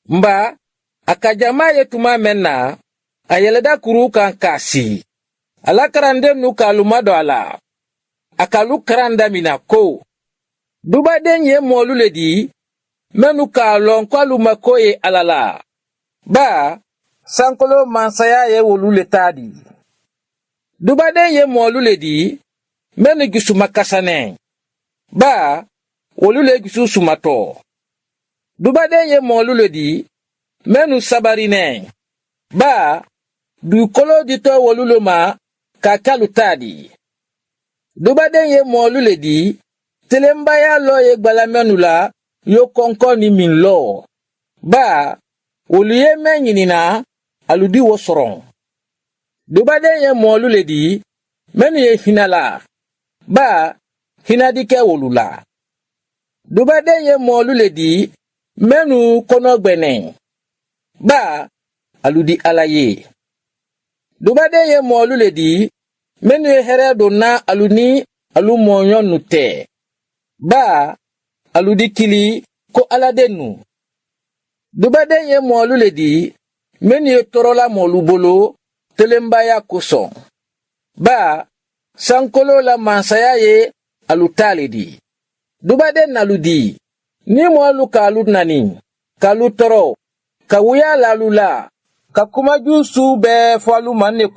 Mba, akajama ye tuma menna, ayeleda kuru kan kasi. Ala karande nu kalumado ala. Akalu karanda mina ko. Duba den ye molu ledi, menu kalon kwa lumako ye alala. Ba, sankolo mansaya ye wolu letadi. Duba den ye molu ledi, menu gisu makasane. Ba, wolu le gisu sumato. Duba den ye molu ledi, menu sabarine. Ba, du kolo dito wolu loma, kakalu tadi. Duba den ye molu ledi, telembaya lo ye gbalamenula, yo konko ni min lo. Ba, wolu ye menyinina, aludi wosoron. Duba den ye molu ledi, menu ye hinala. Ba, hinadike wolula. Duba den ye molu ledi, menu konogbene. Ba, aludi alaye. Duba den ye molu ledi, menu ye here donna aluni alumonyon nute. Ba, aludi kili ko aladenu. Duba den ye molu ledi, menu ye torola molu bolo, telembaya kuson. Ba, sankolo la mansaya ye alutaledi. Duba den aludi, ni molu ka alud nani, ka alutoro, ka wuya lalula, ka kumaju su be fo alu manne